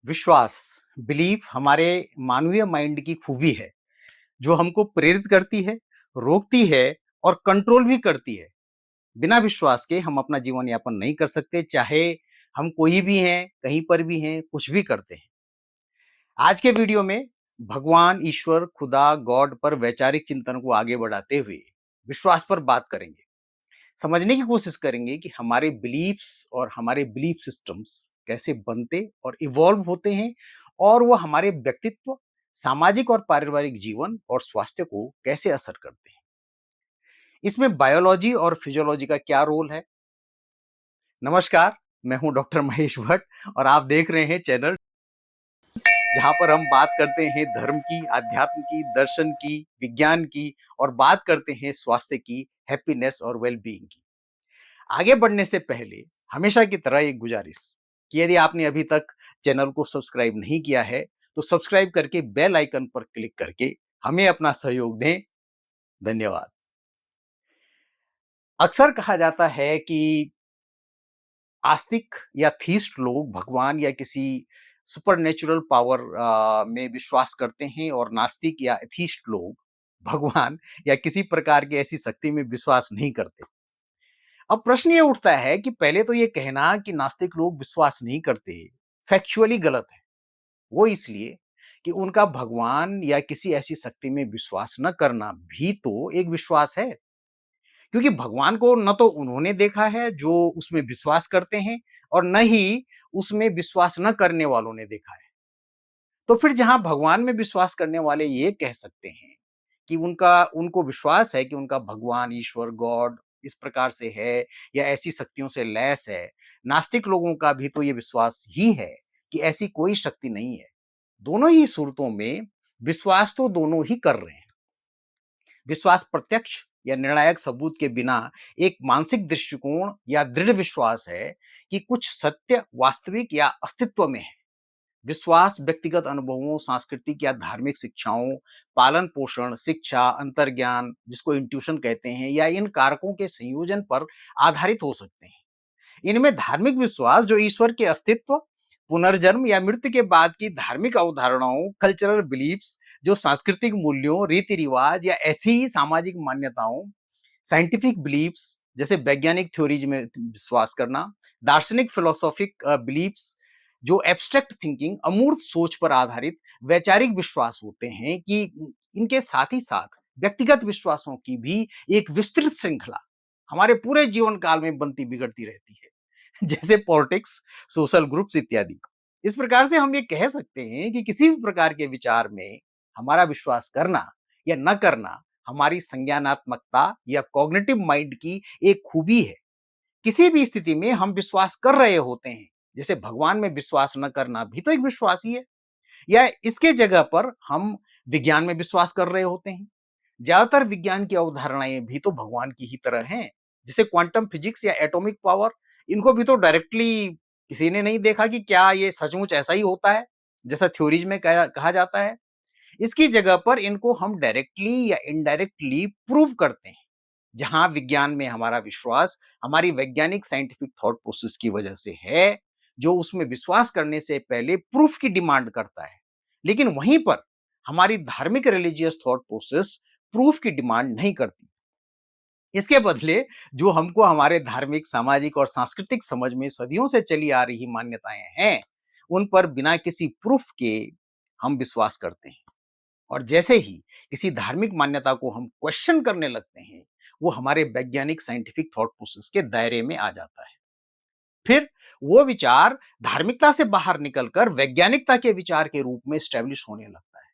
विश्वास, बिलीफ हमारे मानवीय माइंड की खूबी है, जो हमको प्रेरित करती है, रोकती है और कंट्रोल भी करती है। बिना विश्वास के हम अपना जीवन यापन नहीं कर सकते, चाहे हम कोई भी हैं, कहीं पर भी हैं, कुछ भी करते हैं। आज के वीडियो में भगवान, ईश्वर, खुदा, गॉड पर वैचारिक चिंतन को आगे बढ़ाते हुए विश्वास पर बात करेंगे। समझने की कोशिश करेंगे कि हमारे बिलीफ्स और हमारे बिलीफ सिस्टम्स कैसे बनते और इवॉल्व होते हैं और वो हमारे व्यक्तित्व, सामाजिक और पारिवारिक जीवन और स्वास्थ्य को कैसे असर करते हैं। इसमें बायोलॉजी और फिजियोलॉजी का क्या रोल है। नमस्कार, मैं हूं डॉक्टर महेश भट्ट और आप देख रहे हैं चैनल जहां पर हम बात करते हैं धर्म की, अध्यात्म की, दर्शन की, विज्ञान की और बात करते हैं स्वास्थ्य की, हैप्पीनेस और वेलबींग की। आगे बढ़ने से पहले हमेशा की तरह एक गुजारिश कि यदि आपने अभी तक चैनल को सब्सक्राइब नहीं किया है तो सब्सक्राइब करके बेल आइकन पर क्लिक करके हमें अपना सहयोग दें। धन्यवाद। अक्सर कहा जाता है कि आस्तिक या थीस्ट लोग भगवान या किसी सुपरनेचुरल पावर में विश्वास करते हैं और नास्तिक या एथीस्ट लोग भगवान या किसी प्रकार की ऐसी शक्ति में विश्वास नहीं करते। अब प्रश्न ये उठता है कि पहले तो ये कहना कि नास्तिक लोग विश्वास नहीं करते फैक्चुअली गलत है। वो इसलिए कि उनका भगवान या किसी ऐसी शक्ति में विश्वास न करना भी तो एक विश्वास है, क्योंकि भगवान को न तो उन्होंने देखा है जो उसमें विश्वास करते हैं और न ही उसमें विश्वास न करने वालों ने देखा है। तो फिर जहां भगवान में विश्वास करने वाले ये कह सकते हैं कि उनका उनको विश्वास है कि उनका भगवान, ईश्वर, गॉड इस प्रकार से है या ऐसी शक्तियों से लैस है, नास्तिक लोगों का भी तो ये विश्वास ही है कि ऐसी कोई शक्ति नहीं है। दोनों ही सूरतों में विश्वास तो दोनों ही कर रहे हैं। विश्वास प्रत्यक्ष या निर्णायक सबूत के बिना एक मानसिक दृष्टिकोण या दृढ़ विश्वास है कि कुछ सत्य वास्तविक या अस्तित्व में है। विश्वास व्यक्तिगत अनुभवों, सांस्कृतिक या धार्मिक शिक्षाओं, पालन पोषण, शिक्षा, अंतर्ज्ञान जिसको इंट्यूशन कहते हैं, या इन कारकों के संयोजन पर आधारित हो सकते हैं। इनमें धार्मिक विश्वास जो ईश्वर के अस्तित्व, पुनर्जन्म या मृत्यु के बाद की धार्मिक अवधारणाओं, कल्चरल बिलीफ्स जो सांस्कृतिक मूल्यों, रीति रिवाज या ऐसी ही सामाजिक मान्यताओं, साइंटिफिक बिलीफ्स जैसे वैज्ञानिक थ्योरीज में विश्वास करना, दार्शनिक फिलोसॉफिक बिलीफ्स जो एब्स्ट्रैक्ट थिंकिंग, अमूर्त सोच पर आधारित वैचारिक विश्वास होते हैं। कि इनके साथ ही साथ व्यक्तिगत विश्वासों की भी एक विस्तृत श्रृंखला हमारे पूरे जीवन काल में बनती बिगड़ती रहती है जैसे पॉलिटिक्स, सोशल ग्रुप्स इत्यादि। इस प्रकार से हम ये कह सकते हैं कि किसी भी प्रकार के विचार में हमारा विश्वास करना या न करना हमारी संज्ञानात्मकता या कॉग्निटिव माइंड की एक खूबी है। किसी भी स्थिति में हम विश्वास कर रहे होते हैं, जैसे भगवान में विश्वास न करना भी तो एक विश्वास ही है, या इसके जगह पर हम विज्ञान में विश्वास कर रहे होते हैं। ज्यादातर विज्ञान की अवधारणाएं भी तो भगवान की ही तरह हैं, जैसे क्वांटम फिजिक्स या एटॉमिक पावर। इनको भी तो डायरेक्टली किसी ने नहीं देखा कि क्या ये सचमुच ऐसा ही होता है जैसा थ्योरीज में कहा जाता है। इसकी जगह पर इनको हम डायरेक्टली या इनडायरेक्टली प्रूव करते हैं, जहां विज्ञान में हमारा विश्वास हमारी वैज्ञानिक साइंटिफिक थॉट प्रोसेस की वजह से है, जो उसमें विश्वास करने से पहले प्रूफ की डिमांड करता है। लेकिन वहीं पर हमारी धार्मिक रिलीजियस थॉट प्रोसेस प्रूफ की डिमांड नहीं करती। इसके बदले जो हमको हमारे धार्मिक, सामाजिक और सांस्कृतिक समझ में सदियों से चली आ रही मान्यताएं हैं, उन पर बिना किसी प्रूफ के हम विश्वास करते हैं। और जैसे ही किसी धार्मिक मान्यता को हम क्वेश्चन करने लगते हैं, वो हमारे वैज्ञानिक साइंटिफिक थॉट प्रोसेस के दायरे में आ जाता है। फिर वो विचार धार्मिकता से बाहर निकलकर वैज्ञानिकता के विचार के रूप में स्टैब्लिश होने लगता है।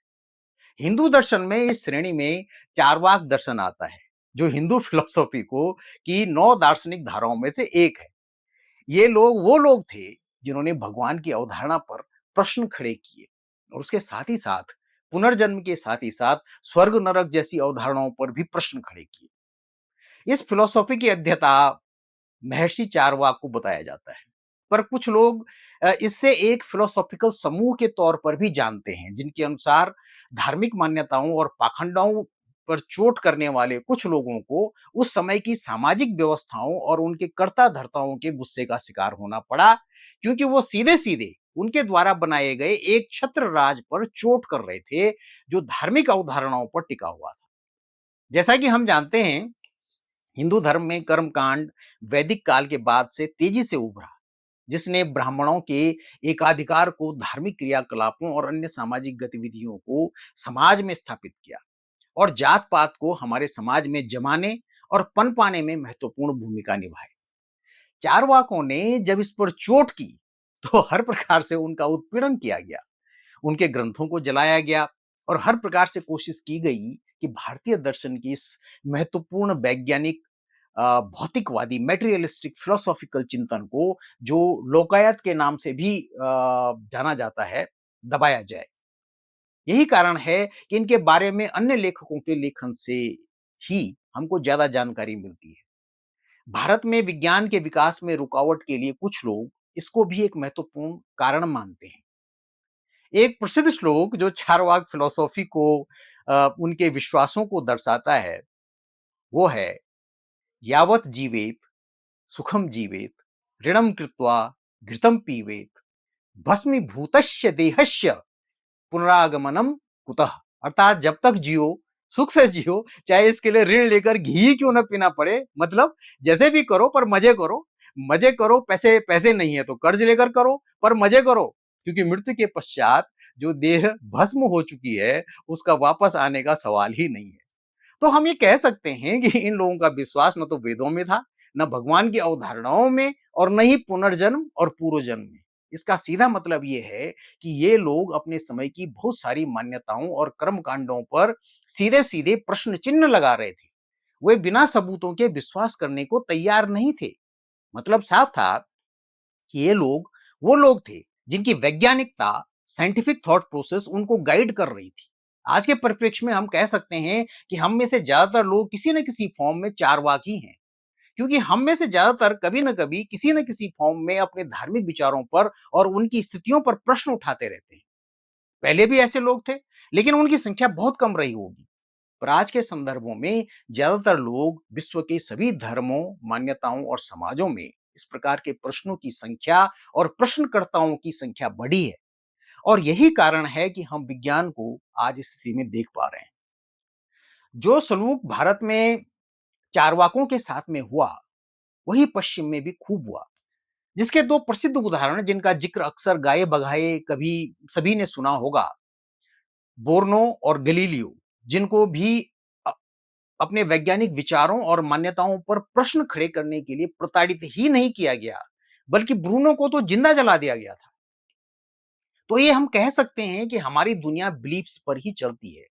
हिंदू दर्शन में इस श्रेणी में चारवाक दर्शन आता है, जो हिंदू फिलोसॉफी को की 9 दार्शनिक धाराओं में से एक है। ये लोग वो लोग थे जिन्होंने भगवान की अवधारणा पर प्रश्न खड़े किए और उसके साथ ही साथ पुनर्जन्म के साथ ही साथ स्वर्ग नरक जैसी अवधारणाओं पर भी प्रश्न खड़े किए। इस फिलोसॉफी की अध्यता महर्षि चारवाक को बताया जाता है, पर कुछ लोग इससे एक फिलोसॉफिकल समूह के तौर पर भी जानते हैं, जिनके अनुसार धार्मिक मान्यताओं और पाखंडों पर चोट करने वाले कुछ लोगों को उस समय की सामाजिक व्यवस्थाओं और उनके कर्ता धर्ताओं के गुस्से का शिकार होना पड़ा, क्योंकि वो सीधे सीधे उनके द्वारा बनाए गए एक छत्र राज पर चोट कर रहे थे, जो धार्मिक अवधारणाओं पर टिका हुआ था। जैसा कि हम जानते हैं, हिंदू धर्म में कर्मकांड वैदिक काल के बाद से तेजी से उभरा, जिसने ब्राह्मणों के एकाधिकार को, धार्मिक क्रियाकलापों और अन्य सामाजिक गतिविधियों को समाज में स्थापित किया और जात पात को हमारे समाज में जमाने और पनपाने में महत्वपूर्ण भूमिका निभाई। चारवाकों ने जब इस पर चोट की, तो हर प्रकार से उनका उत्पीड़न किया गया, उनके ग्रंथों को जलाया गया और हर प्रकार से कोशिश की गई कि भारतीय दर्शन की इस महत्वपूर्ण वैज्ञानिक भौतिकवादी मेटेरियलिस्टिक फिलोसॉफिकल चिंतन को, जो लोकायत के नाम से भी जाना जाता है, दबाया जाए। यही कारण है कि इनके बारे में अन्य लेखकों के लेखन से ही हमको ज्यादा जानकारी मिलती है। भारत में विज्ञान के विकास में रुकावट के लिए कुछ लोग इसको भी एक महत्वपूर्ण कारण मानते हैं। एक प्रसिद्ध श्लोक जो चारवाक फिलोसॉफी को, उनके विश्वासों को दर्शाता है, वो है, यावत जीवेत सुखम जीवेत ऋणम कृत्वा घृतम पीवेत भस्मीभूतस्य देहस्य पुनरागमनम कुतः। अर्थात जब तक जियो, सुख से जियो, चाहे इसके लिए ऋण लेकर घी क्यों न पीना पड़े, मतलब जैसे भी करो पर मजे करो। मजे करो, पैसे पैसे नहीं है तो कर्ज लेकर करो, पर मजे करो, क्योंकि मृत्यु के पश्चात जो देह भस्म हो चुकी है, उसका वापस आने का सवाल ही नहीं है। तो हम ये कह सकते हैं कि इन लोगों का विश्वास न तो वेदों में था, न भगवान की अवधारणाओं में, और न ही पुनर्जन्म और पूर्व जन्म में। इसका सीधा मतलब ये है कि ये लोग अपने समय की बहुत सारी मान्यताओं और कर्मकांडों पर सीधे सीधे प्रश्न चिन्ह लगा रहे थे। वे बिना सबूतों के विश्वास करने को तैयार नहीं थे। मतलब साफ था कि ये लोग वो लोग थे जिनकी वैज्ञानिकता, साइंटिफिक थॉट प्रोसेस उनको गाइड कर रही थी। आज के परिप्रेक्ष्य में हम कह सकते हैं कि हम में से ज्यादातर लोग किसी न किसी फॉर्म में चारवाकी हैं, क्योंकि हम में से ज्यादातर कभी न कभी किसी न किसी फॉर्म में अपने धार्मिक विचारों पर और उनकी स्थितियों पर प्रश्न उठाते रहते हैं। पहले भी ऐसे लोग थे, लेकिन उनकी संख्या बहुत कम रही होगी। पर आज के संदर्भों में ज्यादातर लोग विश्व के सभी धर्मों, मान्यताओं और समाजों में इस प्रकार के प्रश्नों की संख्या और प्रश्नकर्ताओं की संख्या बढ़ी है। और यही कारण है कि हम विज्ञान को आज इस स्थिति में देख पा रहे हैं। जो सलूक भारत में चारवाकों के साथ में हुआ, वही पश्चिम में भी खूब हुआ। जिसके दो प्रसिद्ध उदाहरण, जिनका जिक्र अक्सर गाए बगाए कभी सभी ने सुना होगा, बोर्नो और गलीलियो, जिनको भी अ- अपने वैज्ञानिक विचारों और मान्यताओं पर प्रश्न खड़े करने के लिए प्रताड़ित ही नहीं किया गया, बल्कि ब्रूनो को तो जिंदा जला दिया गया था। तो ये हम कह सकते हैं कि हमारी दुनिया बिलीफ्स पर ही चलती है।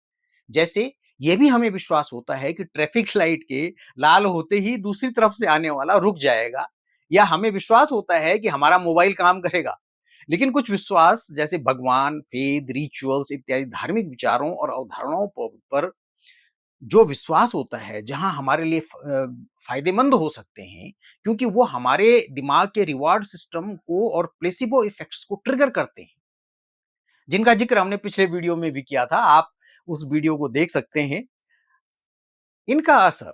जैसे ये भी हमें विश्वास होता है कि ट्रैफिक लाइट के लाल होते ही दूसरी तरफ से आने वाला रुक जाएगा, या हमें विश्वास होता है कि हमारा मोबाइल काम करेगा। लेकिन कुछ विश्वास, जैसे भगवान, वेद, रिचुअल्स इत्यादि धार्मिक विचारों और अवधारणाओं पर जो विश्वास होता है, जहां हमारे लिए फायदेमंद हो सकते हैं, क्योंकि वो हमारे दिमाग के रिवार्ड सिस्टम को और प्लेसिबो इफेक्ट्स को ट्रिगर करते हैं, जिनका जिक्र हमने पिछले वीडियो में भी किया था। आप उस वीडियो को देख सकते हैं। इनका असर,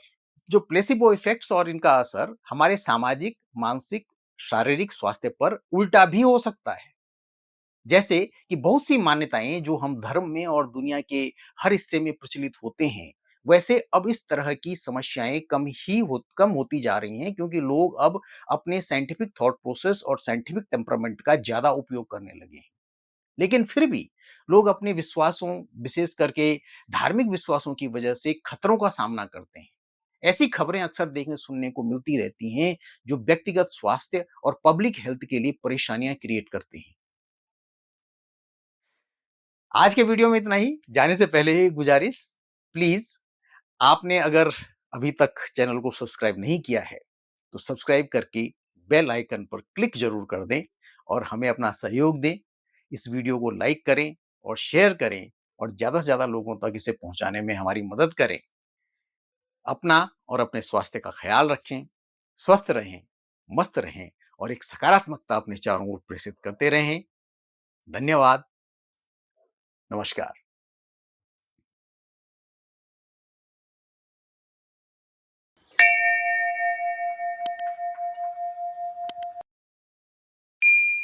जो प्लेसिबो इफेक्ट्स और इनका असर हमारे सामाजिक, मानसिक, शारीरिक स्वास्थ्य पर उल्टा भी हो सकता है। जैसे कि बहुत सी मान्यताएं जो हम धर्म में और दुनिया के हर हिस्से में प्रचलित होते हैं, वैसे अब इस तरह की समस्याएं कम होती जा रही हैं, क्योंकि लोग अब अपने साइंटिफिक थॉट प्रोसेस और साइंटिफिक टेम्परामेंट का ज्यादा उपयोग करने लगे हैं। लेकिन फिर भी लोग अपने विश्वासों, विशेष करके धार्मिक विश्वासों की वजह से खतरों का सामना करते हैं। ऐसी खबरें अक्सर देखने सुनने को मिलती रहती हैं, जो व्यक्तिगत स्वास्थ्य और पब्लिक हेल्थ के लिए परेशानियां क्रिएट करते हैं। आज के वीडियो में इतना ही। जाने से पहले ही गुजारिश, प्लीज, आपने अगर अभी तक चैनल को सब्सक्राइब नहीं किया है, तो सब्सक्राइब करके बेल आइकन पर क्लिक जरूर कर दें और हमें अपना सहयोग दें। इस वीडियो को लाइक करें और शेयर करें, और ज्यादा से ज्यादा लोगों तक इसे पहुंचाने में हमारी मदद करें। अपना और अपने स्वास्थ्य का ख्याल रखें, स्वस्थ रहें, मस्त रहें, और एक सकारात्मकता अपने चारों ओर प्रेषित करते रहें। धन्यवाद। नमस्कार।